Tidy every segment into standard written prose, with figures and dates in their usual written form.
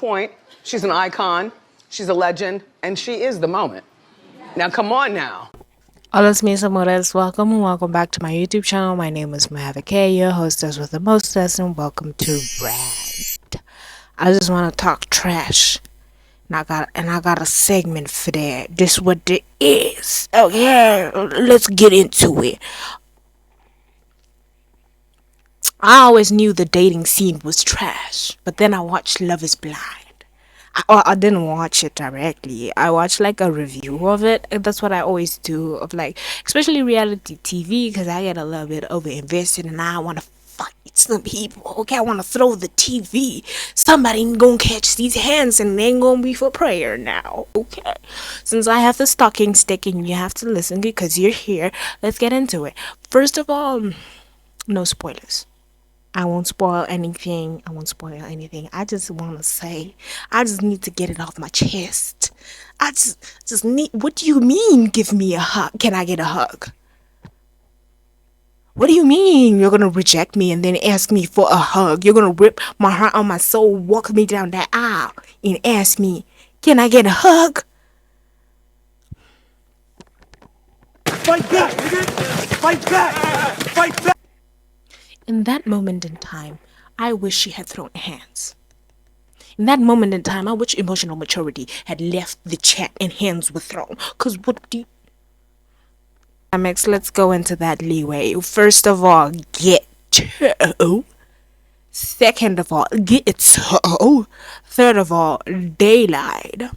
point. She's an icon. She's a legend. And she is the moment. Now, come on now. Hola, mis amores. Welcome and welcome back to my YouTube channel. My name is Mahavika, your hostess with the mostess, and welcome to Rant. I just want to talk trash. And I got a segment for that. This what it is. Okay, let's get into it. I always knew the dating scene was trash, but then I watched Love is Blind. I didn't watch it directly. I watched like a review of it. And that's what I always do, of like, especially reality TV, because I get a little bit over invested and I want to fight some people. Okay, I want to throw the TV. Somebody gonna catch these hands and they ain't gonna be for prayer now. Okay, since I have the stocking stick and you have to listen because you're here, let's get into it. First of all, no spoilers. I won't spoil anything. I just want to say, I just need to get it off my chest. I just need, what do you mean give me a hug? Can I get a hug? What do you mean you're going to reject me and then ask me for a hug? You're going to rip my heart on my soul, walk me down that aisle and ask me, can I get a hug? Fight back, nigga! Fight back! Fight back! In that moment in time, I wish she had thrown hands. In that moment in time, I wish emotional maturity had left the chat and hands were thrown. Cause what do you... Let's go into that leeway. First of all, get to. Second of all, get to. Third of all, they lied.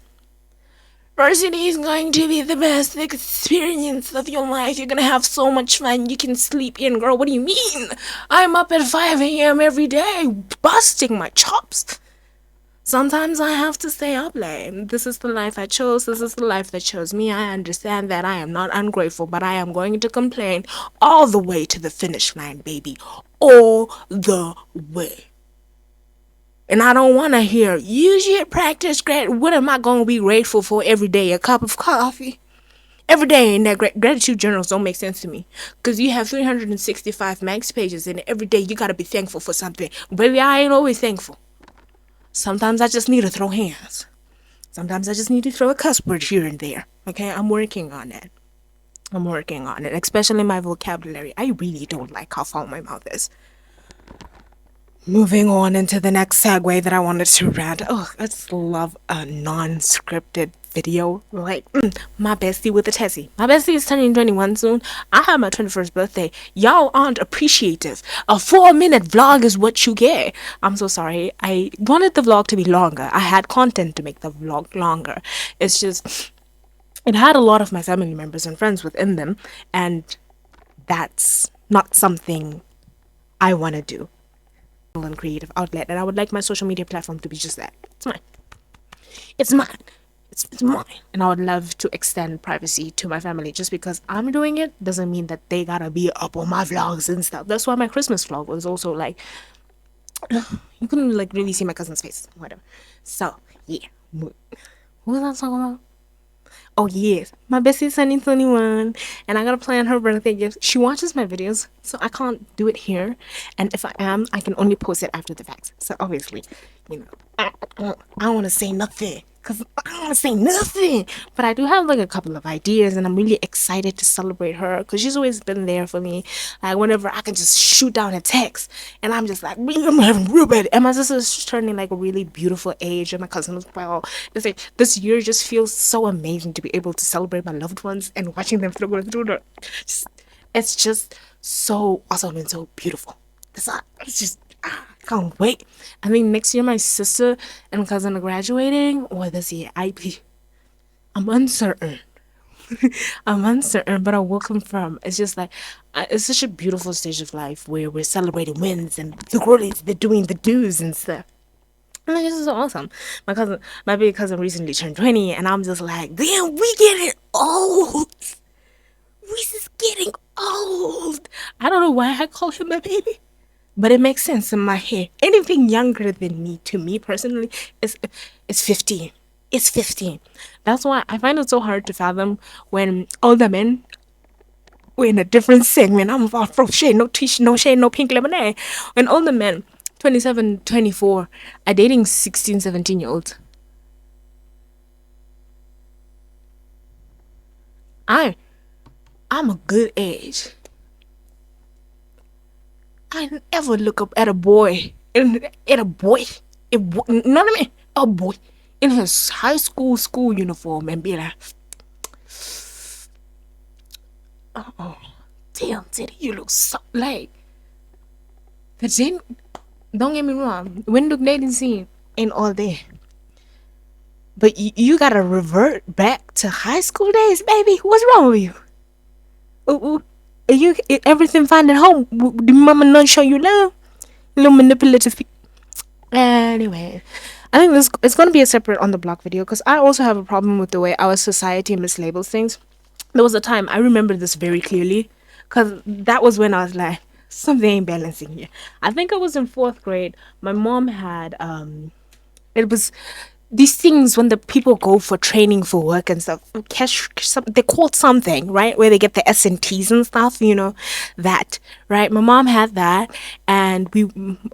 Varsity is going to be the best experience of your life. You're gonna have so much fun. You can sleep in, girl. What do you mean? I'm up at 5 a.m. every day, busting my chops. Sometimes I have to stay up late. This is the life I chose. This is the life that chose me. I understand that. I am not ungrateful, but I am going to complain all the way to the finish line, baby. All the way. And I don't want to hear, use your practice grad. What am I going to be grateful for every day? A cup of coffee? Every day in that gratitude journals don't make sense to me. Because you have 365 max pages and every day you got to be thankful for something. Baby, I ain't always thankful. Sometimes I just need to throw hands. Sometimes I just need to throw a cuss word here and there. Okay, I'm working on it. Especially my vocabulary. I really don't like how full my mouth is. Moving on into the next segue that I wanted to rant. Oh, I just love a non-scripted video. Like, my bestie with a Tessie. My bestie is turning 21 soon. I have my 21st birthday. Y'all aren't appreciative. A 4-minute vlog is what you get. I'm so sorry. I wanted the vlog to be longer. I had content to make the vlog longer. It's just, it had a lot of my family members and friends within them. And that's not something I want to do. And creative outlet, and I would like my social media platform to be just that. It's mine. And I would love to extend privacy to my family. Just because I'm doing it doesn't mean that they gotta be up on my vlogs and stuff. That's why my Christmas vlog was also like, you couldn't like really see my cousin's face, whatever. So yeah, what was I talking about? Oh yes, my bestie's turning 21 and I gotta plan her birthday gift. She watches my videos, so I can't do it here. And if I am, I can only post it after the fact. So obviously, you know, I don't want to say nothing. Because I don't want to say nothing. But I do have like a couple of ideas and I'm really excited to celebrate her. Because she's always been there for me. Like whenever I can just shoot down a text. And I'm just like, I'm having real bad. And my sister's turning like a really beautiful age. And my cousin as well. It's like this year just feels so amazing to be able to celebrate my loved ones. And watching them go through the... It's just so awesome and so beautiful. It's just... I can't wait. I think next year my sister and cousin are graduating, or this year I'm uncertain. I'm uncertain, but I will confirm. It's just like it's such a beautiful stage of life where we're celebrating wins and the girlies, they're doing the do's and stuff. And this is so awesome. My big cousin recently turned 20, and I'm just like, damn, we getting old. We just getting old. I don't know why I call him my baby. But it makes sense in my head. Anything younger than me, to me personally, is 15. It's 15. That's why I find it so hard to fathom when older men, we're in a different segment. I'm about from shade, no t-shirt, no shade, no pink lemonade. When older men 27, 24 are dating 16, 17-year-olds. I'm a good age. I never look up at a boy at a boy, you know what I mean? A boy in his high school uniform and be like, oh, damn, Teddy, you look so like. But then, don't get me wrong, window dating scene ain't all there. But you gotta revert back to high school days, baby. What's wrong with you? Are you everything fine at home? Did mama not show you love? Little manipulative. Anyway, I think this it's gonna be a separate on the block video because I also have a problem with the way our society mislabels things. There was a time I remember this very clearly because that was when I was like, something ain't balancing here. I think I was in 4th grade. My mom had it was these things when the people go for training for work and stuff, they called something, right, where they get the S&Ts and stuff, that, right? My mom had that, and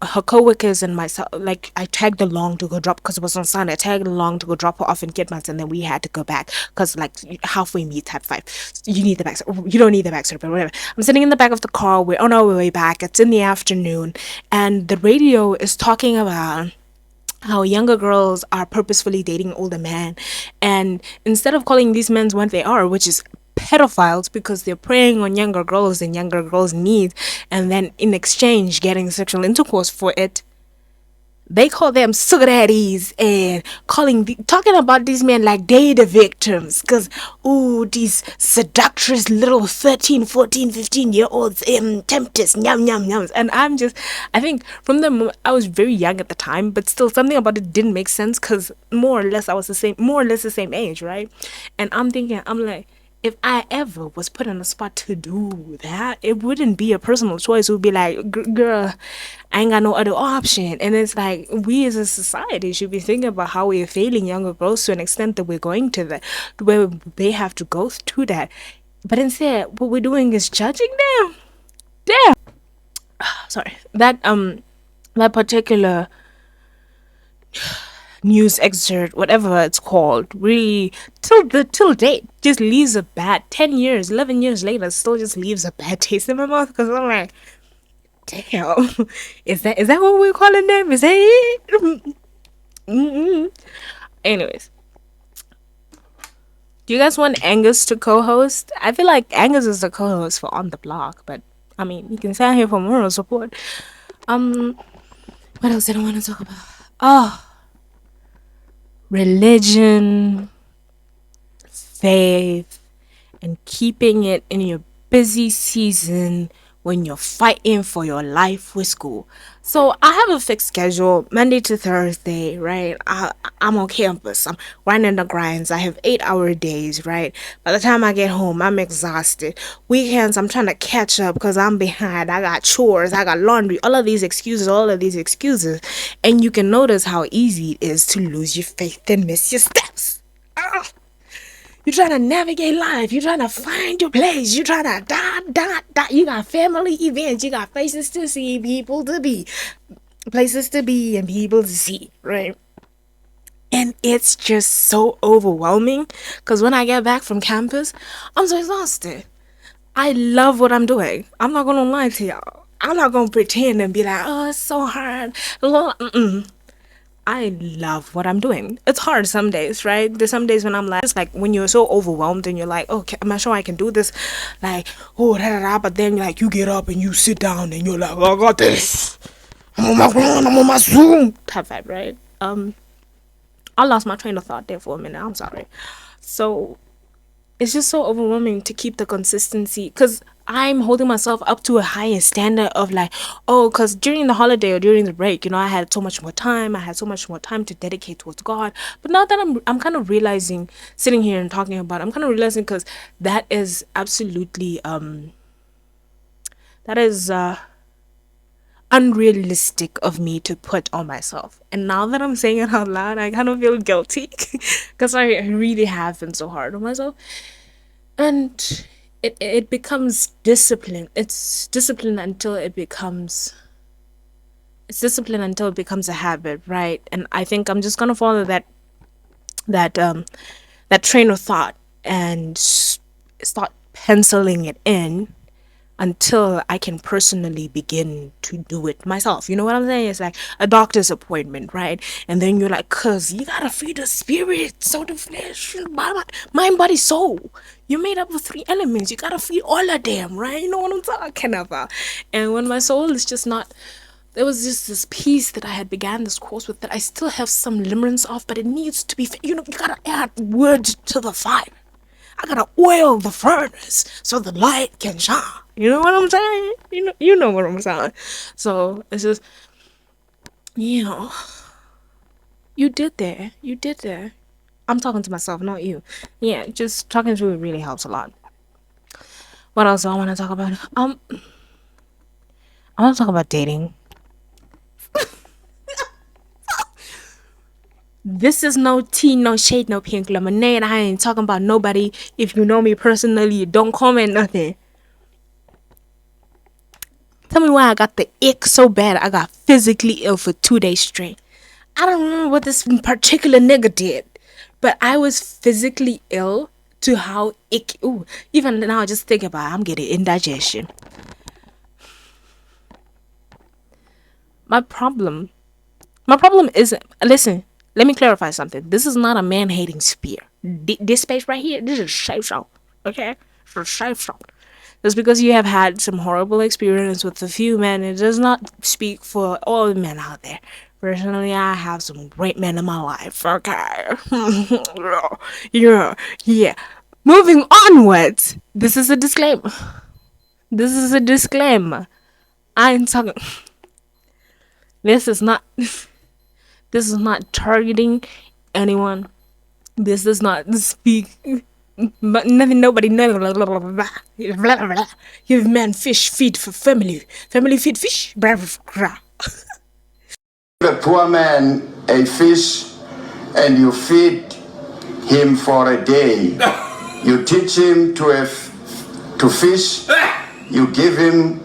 her coworkers and myself, like, I tagged along to go drop, because it was on Sunday. I tagged along to go drop her off in Kidmans, and then we had to go back because, like, halfway meet type 5, you need the back, you don't need the back, but whatever. I'm sitting in the back of the car, we're on our way back, it's in the afternoon, and the radio is talking about how younger girls are purposefully dating older men, and instead of calling these men what they are, which is pedophiles, because they're preying on younger girls and younger girls' needs, and then in exchange getting sexual intercourse for it, they call them sugar daddies and talking about these men like they the victims, because these seductress little 13, 14, 15-year-olds tempters, yum yum yums. And I think from the moment, I was very young at the time, but still something about it didn't make sense, because more or less the same age, right? And I'm like, if I ever was put on the spot to do that, it wouldn't be a personal choice. It would be like, girl, I ain't got no other option. And it's like, we as a society should be thinking about how we're failing younger girls to an extent that we're going to that, where they have to go through that. But instead, what we're doing is judging them. Damn. Sorry. That particular news excerpt, whatever it's called, really till date just leaves a bad 10 years, 11 years later, still just leaves a bad taste in my mouth, because I'm like, damn, is that what we're calling them? Is that it? Anyways, do you guys want Angus to co-host? I feel like Angus is the co-host for On the Block, but I mean, you can sign here for moral support. What else did I want to talk about? Oh, religion, faith, and keeping it in your busy season when you're fighting for your life with school. So I have a fixed schedule, Monday to Thursday, right? I'm on campus. I'm grinding the grinds. I have 8-hour days, right? By the time I get home, I'm exhausted. Weekends, I'm trying to catch up because I'm behind. I got chores. I got laundry. All of these excuses. And you can notice how easy it is to lose your faith and miss your steps. You're trying to navigate life. You're trying to find your place. You're trying to dot. You got family events. You got places to see, people to be. Places to be and people to see, right? And it's just so overwhelming, because when I get back from campus, I'm so exhausted. I love what I'm doing. I'm not going to lie to y'all. I'm not going to pretend and be like, oh, it's so hard. I love what I'm doing. It's hard some days, right? There's some days when I'm like, it's like when you're so overwhelmed and you're like, okay, am I sure I can do this? Like, but then like you get up and you sit down and you're like, oh, I got this. I'm on my ground, I'm on my Zoom. Type vibe, right? I lost my train of thought there for a minute. I'm sorry. So it's just so overwhelming to keep the consistency, because I'm holding myself up to a higher standard of like, because during the holiday or during the break, I had so much more time. I had so much more time to dedicate towards God. But now that I'm kind of realizing, sitting here and talking about it, I'm kind of realizing, because that is absolutely that is unrealistic of me to put on myself. And now that I'm saying it out loud, I kind of feel guilty, because I really have been so hard on myself. And it becomes discipline. It's discipline until it becomes It's discipline until it becomes a habit, right? And I think I'm just gonna follow that train of thought and start penciling it in until I can personally begin to do it myself. You know what I'm saying? It's like a doctor's appointment, right? And then you're like, cuz you gotta feed the spirit, soul, the flesh, mind, body, soul. You're made up of 3 elements. You gotta feed all of them, right? You know what I'm talking about? And when my soul is just not, there was just this piece that I had began this course with that I still have some limerence of, but it needs to be, you gotta add wood to the fire. I gotta oil the furnace so the light can shine. You know what I'm saying? You know what I'm saying. So it's just, you know, you did there. You did there. I'm talking to myself, not you. Yeah, just talking to it really helps a lot. What else do I want to talk about? I want to talk about dating. This is no tea, no shade, no pink lemonade. I ain't talking about nobody. If you know me personally, don't comment nothing. Tell me why I got the ick so bad I got physically ill for 2 days straight. I don't remember what this particular nigga did, but I was physically ill to how ick. Ooh, even now, just think about it, I'm getting indigestion. My problem isn't, listen, let me clarify something. This is not a man-hating spear. This space right here, this is a safe zone, okay? It's a safe zone. Just because you have had some horrible experience with a few men, it does not speak for all the men out there. Personally, I have some great men in my life, okay? Yeah. Moving onwards, this is a disclaimer. I ain't talking... This is not targeting anyone. This does not speak, but nothing, nobody, blah, blah, blah, blah, blah, blah. Give man fish feed for family feed fish, blah, blah, blah. Give a poor man a fish and you feed him for a day. You teach him to fish. You give him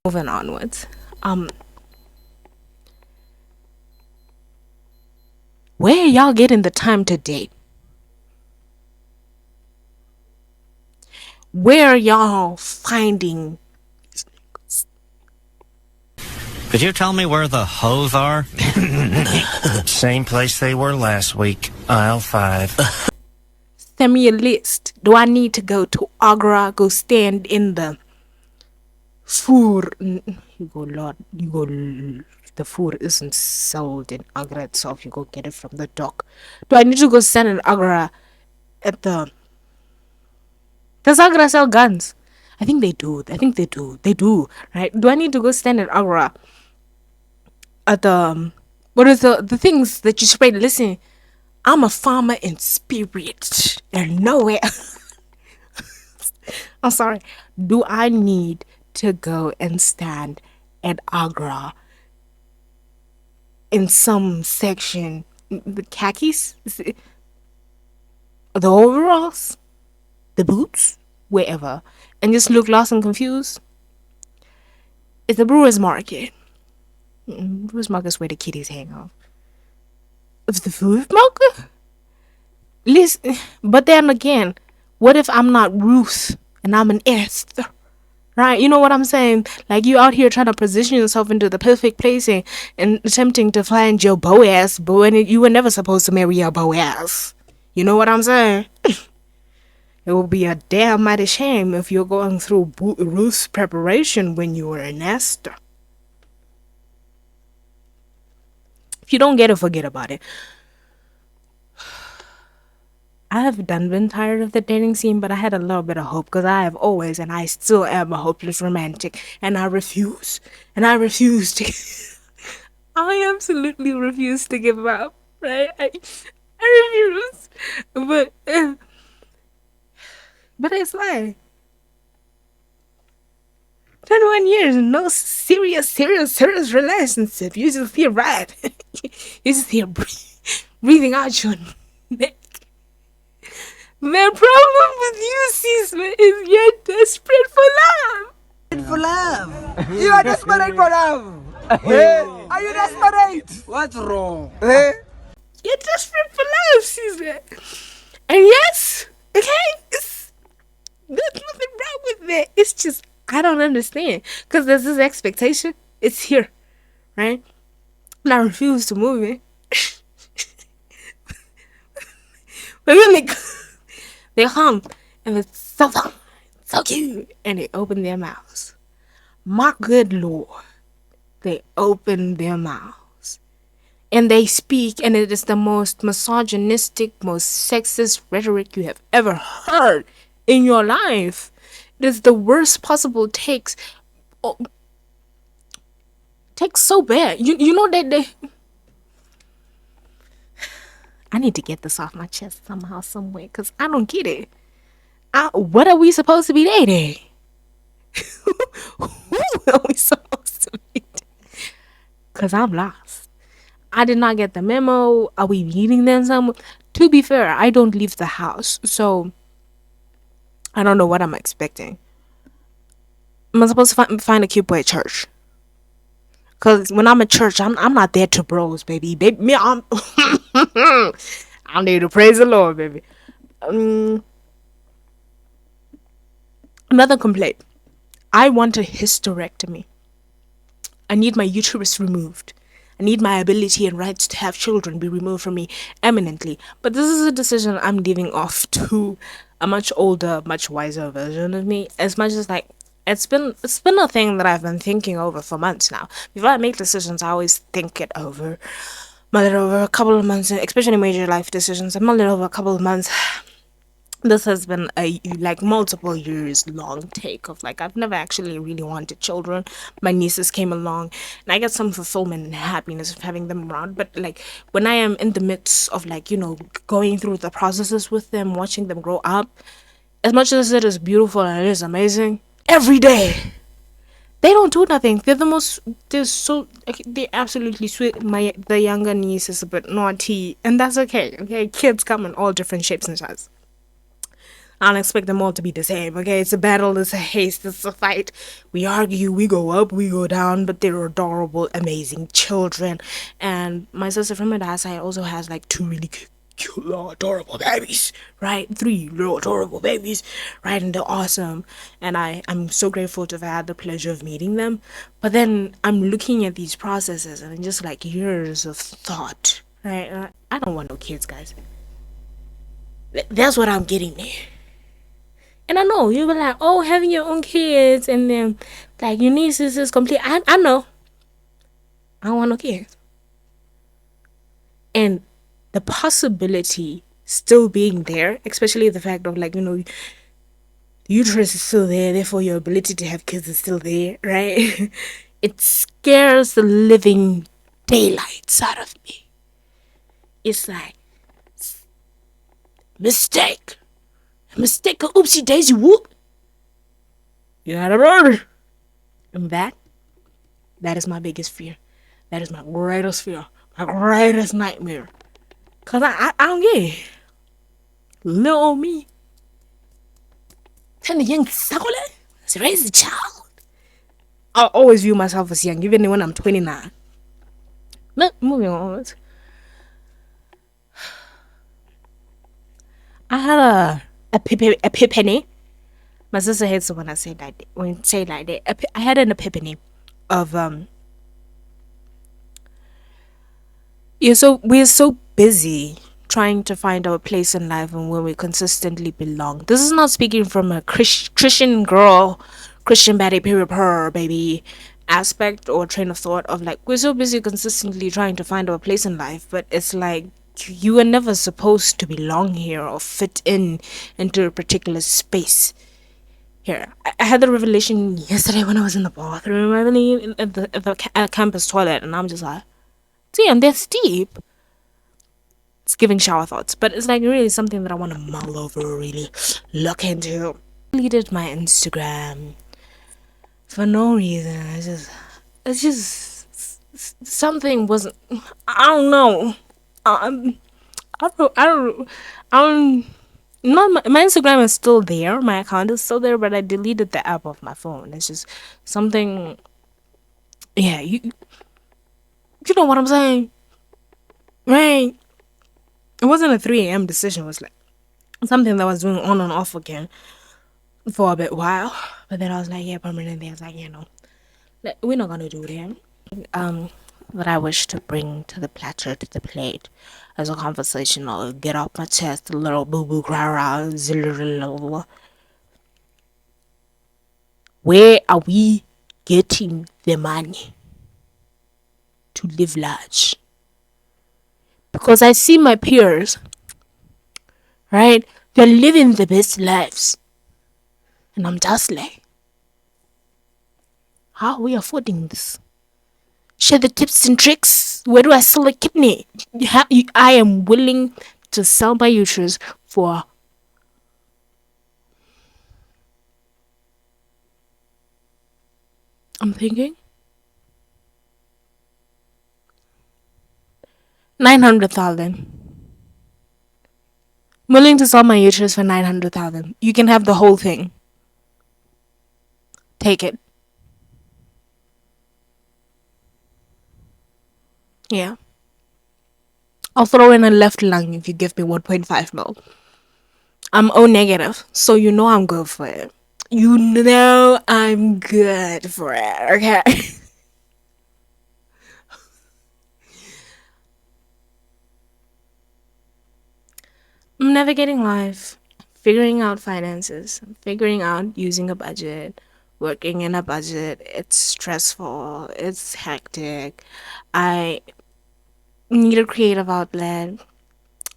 Moving onwards. Where y'all getting the time to date? Where are y'all finding? Could you tell me where the hoes are? Same place they were last week, aisle 5. Send me a list. Do I need to go to Agra, go stand in the food? The food isn't sold in Agra itself. You go get it from the dock. Do I need to go stand in Agra at the... Does Agra sell guns? I think they do. They do, right? Do I need to go stand in Agra at the... What are the things that you spray? Listen, I'm a farmer in spirit. They're nowhere. I'm sorry. Do I need to go and stand at Agra in some section? The khakis? The overalls? The boots? Wherever. And just look lost and confused? It's the brewer's market. Brewer's market's where the kiddies hang out. It's the food market? Listen, but then again, what if I'm not Ruth and I'm an Esther? Right? You know what I'm saying? Like, you out here trying to position yourself into the perfect placing and attempting to find your Boaz, but when you were never supposed to marry your Boaz. You know what I'm saying? It will be a damn mighty shame if you're going through Ruth's preparation when you were an Esther. If you don't get it, forget about it. I have been tired of the dating scene, but I had a little bit of hope because I have always, and I still am, a hopeless romantic, and I refuse to. I absolutely refuse to give up, right? I refuse, but it's like 21 years, no serious relationship. You just here, right? You just here breathing out your neck. The problem with you, Cisma, is you're desperate for love. For love. You are desperate for love. Are you desperate? What's wrong? You're desperate for love, Caesar. And yes, okay, there's nothing wrong with it. It's just I don't understand because there's this expectation. It's here, right? And I refuse to move it. But then they come and it's so fun, so cute, and they open their mouths. My good Lord, they open their mouths and they speak, and it is the most misogynistic, most sexist rhetoric you have ever heard in your life. It is the worst possible takes. Oh, takes so bad. You know that they. I need to get this off my chest somehow, somewhere, because I don't get it. What are we supposed to be dating? Who are we supposed to be dating? Because I'm lost. I did not get the memo. Are we meeting them somewhere? To be fair, I don't leave the house, so I don't know what I'm expecting. Am I supposed to find a cute boy at church? Because when I'm at church, I'm not there to bros, baby. Me, I'm there to praise the Lord, baby. Another complaint. I want a hysterectomy. I need my uterus removed. I need my ability and rights to have children be removed from me eminently. But this is a decision I'm leaving off to a much older, much wiser version of me. As much as like it's been a thing that I've been thinking over for months now. Before I make decisions, I always think it over. Mull it over a couple of months, especially major life decisions. I mull it over a couple of months. This has been a multiple years long take of I've never actually really wanted children. My nieces came along and I get some fulfillment and happiness of having them around, but when I am in the midst of going through the processes with them, watching them grow up, as much as it is beautiful and it is amazing, every day they don't do nothing. They're absolutely sweet. The younger niece is a bit naughty, and that's okay. Kids come in all different shapes and sizes. I don't expect them all to be the same, okay? It's a battle, it's a haste, it's a fight. We argue, we go up, we go down, but they're adorable, amazing children. And my sister from my dad's side also has 2 really cute, little adorable babies, right? 3 little adorable babies, right? And they're awesome. And I'm so grateful to have had the pleasure of meeting them. But then I'm looking at these processes and just years of thought, right? I don't want no kids, guys. That's what I'm getting there. And I know you were like, oh, having your own kids and then your nieces is complete. I know. I don't want no kids. And the possibility still being there, especially the fact of the uterus is still there, therefore your ability to have kids is still there, right? It scares the living daylights out of me. It's mistake. Mistake, oopsie daisy whoop. You had a murder. And that is my biggest fear. That is my greatest fear. My greatest nightmare. Cause I don't get it. Little old me. Tell the young suckle to raise a child. I always view myself as young, even when I'm 29. But moving on. I had a epiphany. My sister hates it when I say that. I had an epiphany of we're so busy trying to find our place in life and where we consistently belong. This is not speaking from a Christian girl, Christian baby aspect or train of thought of we're so busy consistently trying to find our place in life, but it's you were never supposed to belong here or fit into a particular space here. I had the revelation yesterday when I was in the bathroom, I believe, at the campus toilet, and I'm just damn, that's deep. It's giving shower thoughts, but it's really something that I want to mull over, really look into. I deleted my Instagram for no reason. It's just something wasn't. I don't know. I don't not my Instagram is still there. My account is still there, but I deleted the app off my phone. It's just something. Yeah, you know what I'm saying, right? It wasn't a 3 a.m. decision. It was like something that I was doing on and off again for a bit while. But then I was like, yeah, permanently. I was like, we're not gonna do that. That I wish to bring to the platter, to the plate, as a conversation or get off my chest, a little boo boo cry rah. Where are we getting the money to live large? Because I see my peers, right? They're living the best lives. And I'm just like, how are we affording this? Share the tips and tricks. Where do I sell a kidney? I am willing to sell my uterus for I'm thinking 900,000. Willing to sell my uterus for 900,000. You can have the whole thing. Take it. Yeah. I'll throw in a left lung if you give me 1.5 mil. I'm O negative, so you know I'm good for it. You know I'm good for it, okay? I'm navigating life, figuring out finances, figuring out using a budget, working in a budget. It's stressful, it's hectic. I need a creative outlet.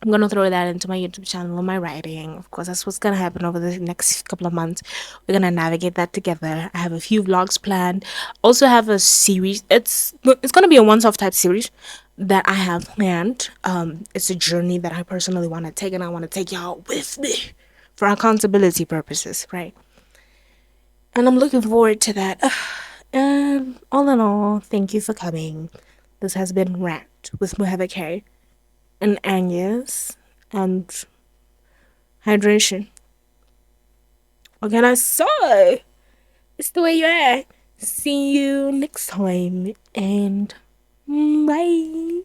I'm gonna throw that into my YouTube channel, my writing. Of course, that's what's gonna happen over the next couple of months. We're gonna navigate that together. I have a few vlogs planned. Also have a series. It's gonna be a once-off type series that I have planned. It's a journey that I personally want to take, and I want to take y'all with me for accountability purposes, right? And I'm looking forward to that. And all in all, thank you for coming. This has been Rant with Muheva K and Angus and hydration. What can I say? It's the way you are. See you next time and bye.